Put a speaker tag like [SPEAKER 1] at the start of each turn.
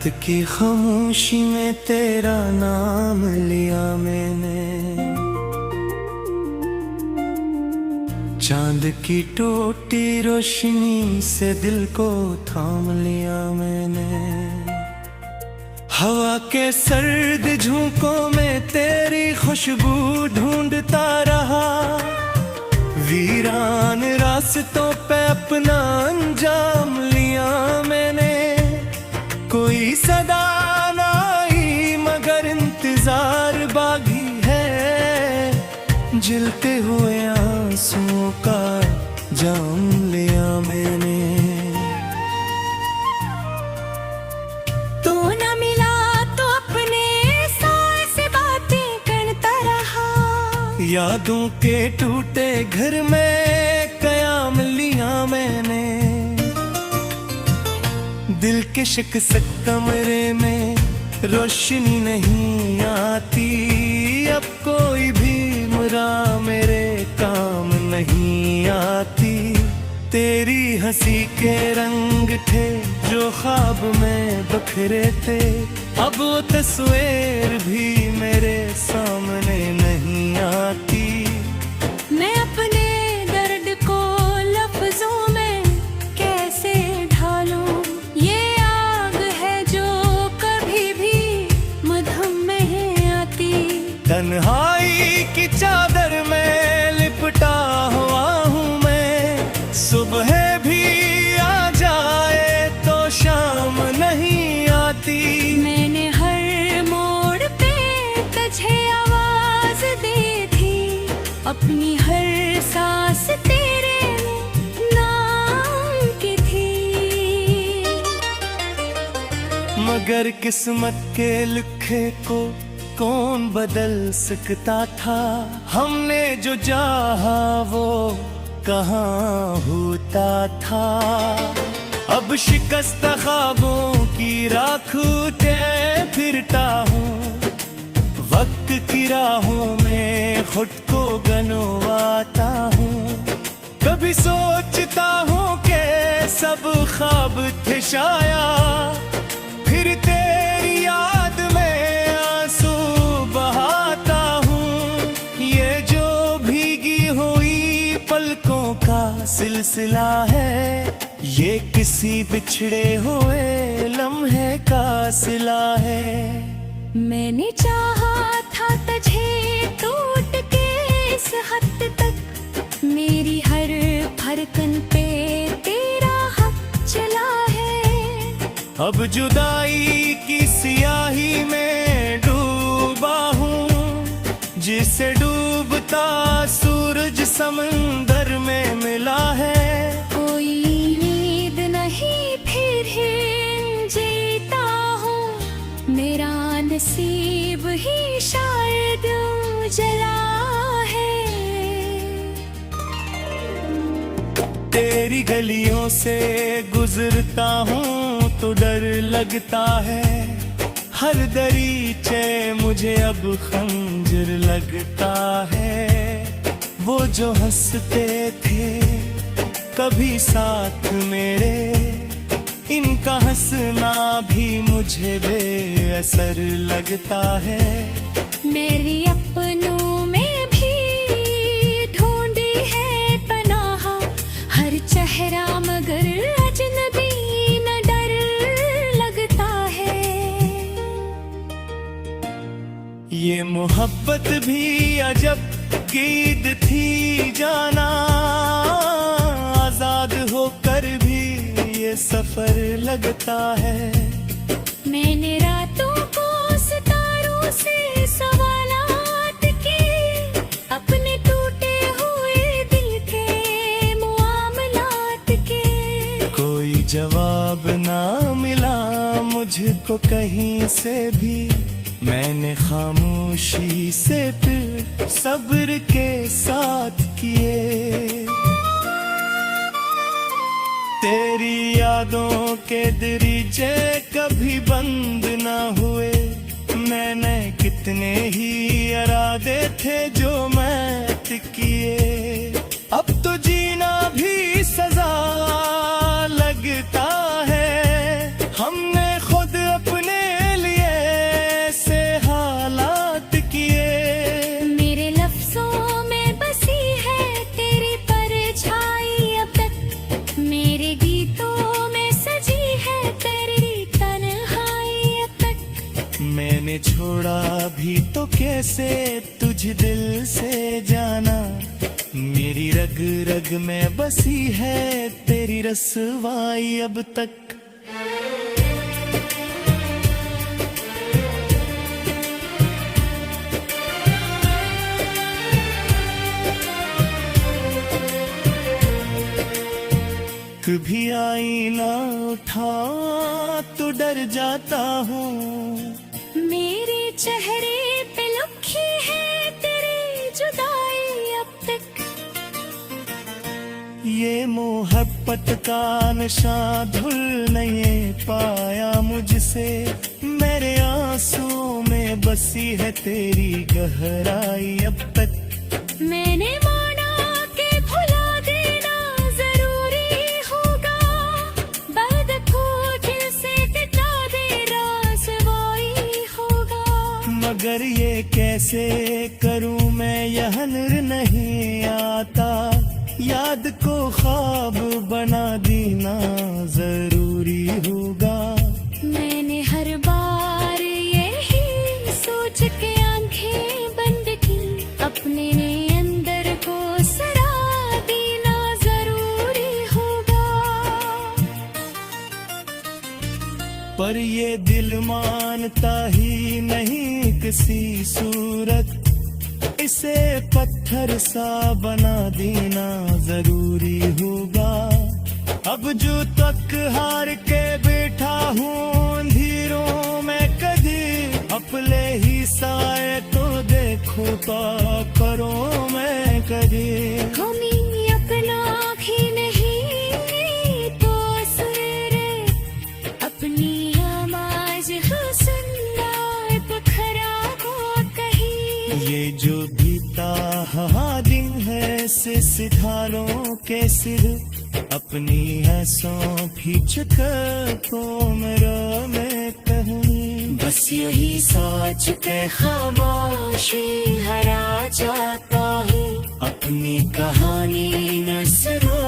[SPEAKER 1] रात की खामोशी में तेरा नाम लिया मैंने, चांद की टूटी रोशनी से दिल को थाम लिया मैंने। हवा के सर्द झोंकों में तेरी खुशबू ढूंढता रहा, वीरान रास्तों पे अपना अंजाम लिया मैंने। कोई सदा न आई मगर इंतजार बाकी है, जलते हुए आंसुओं का जाम लिया मैंने।
[SPEAKER 2] तू न मिला तो अपने साए से बातें करता रहा,
[SPEAKER 1] यादों के टूटे घर में कयाम लिया मैंने। दिल के शिकस्त कमरे में रोशनी नहीं आती, अब कोई भी मुरा मेरे काम नहीं आती। तेरी हंसी के रंग थे जो ख्वाब में बिखरे थे, अब वो तस्वीर भी मेरे सामने नहीं आती।
[SPEAKER 2] मैं अपने दर्द को लफ्जों में कैसे ढालूं, ये आग है जो कभी भी मधुम में आती।
[SPEAKER 1] तन्हाई की चादर में लिपटा हुआ हूँ मैं, सुबह भी आ जाए तो शाम नहीं आती।
[SPEAKER 2] मैंने हर मोड़ पे तुझे आवाज दी थी, अपनी हर सांस तेरे नाम की थी।
[SPEAKER 1] मगर किस्मत के लिखे को कौन बदल सकता था, हमने जो चाहा वो कहाँ होता था। अब शिकस्त ख्वाबों की राख उठे फिरता हूँ, वक्त की राहों में खुद को गनवाता हूँ। कभी सोचता हूँ कि सब ख्वाब थे शायद, फिर तेरी याद में आंसू बहाता हूँ। ये जो भीगी हुई पलकों का सिलसिला है, ये किसी बिछड़े हुए लम्हे का सिला है।
[SPEAKER 2] मैंने चाहा था तुझे टूट के इस हद तक, मेरी हर धड़कन पे तेरा हक चला है।
[SPEAKER 1] अब जुदाई की सियाही में डूबा हूँ, जिसे डूबता सूरज समंदर में मिला है।
[SPEAKER 2] कोई नींद नहीं फिर ही जीता हूँ, मेरा नसीब ही शायद जला है।
[SPEAKER 1] तेरी गलियों से गुजरता हूँ तो डर लगता है, हर दरीचे मुझे अब खंजर लगता है। वो जो हंसते थे कभी साथ मेरे, इनका हंसना भी मुझे बेअसर लगता है।
[SPEAKER 2] मेरी अपनों में भी ढूंढी है पनाह, हर चेहरा मगर अजनबी न डर लगता है।
[SPEAKER 1] ये मोहब्बत भी अजब गीत थी जाना, आजाद होकर भी ये सफर लगता है।
[SPEAKER 2] मैंने रातों को सितारों से सवालात किए, अपने टूटे हुए दिल के मुआमलात के।
[SPEAKER 1] कोई जवाब ना मिला मुझको कहीं से भी, मैंने खामोशी से फिर सब्र के साथ किए। तेरी यादों के दरीचे कभी बंद ना हुए, मैंने कितने ही इरादे थे जो मैं किए। अब तो जीना भी सजा लगता है, हमने खुद अपने तूने छोड़ा भी तो कैसे तुझ दिल से जाना, मेरी रग रग में बसी है तेरी रसवाई अब तक। कभी आईना उठा तो डर जाता हूँ,
[SPEAKER 2] मेरे चेहरे पे लिखी है तेरी जुदाई अब तक।
[SPEAKER 1] ये मोहब्बत का नशा धुल नहीं पाया मुझसे, मेरे आंसुओं में बसी है तेरी गहराई अब तक।
[SPEAKER 2] मैंने माना कि भुला देना जरूरी होगा, बाद को दिल से मिटा दे राज़ होगा।
[SPEAKER 1] मगर ये कैसे करूं मैं, यह नर नहीं आता, याद को ख्वाब बना देना जरूरी होगा।
[SPEAKER 2] मैंने हर बार यही सोच के आंखें बंद की, अपने अंदर को सरा देना जरूरी होगा।
[SPEAKER 1] पर ये दिल मानता ही नहीं किसी सूरत, इसे पत्थर सा बना देना जरूरी होगा। अब जो तक हार के बैठा हूँ अंधेरों में, कभी अपने ही साए तो देखो तो करो मैं कभी।
[SPEAKER 2] हमें अपना भी नहीं तो सुर, अपनी आवाज सुनना बखरा को कही।
[SPEAKER 1] ये जो बीता दिन है से सितारों के सिर, अपनी ऐसों खींच कर तो मेरा मैं कहूँ। बस यही सोच के खामोशी हरा जाता हूँ, अपनी कहानी न सुनो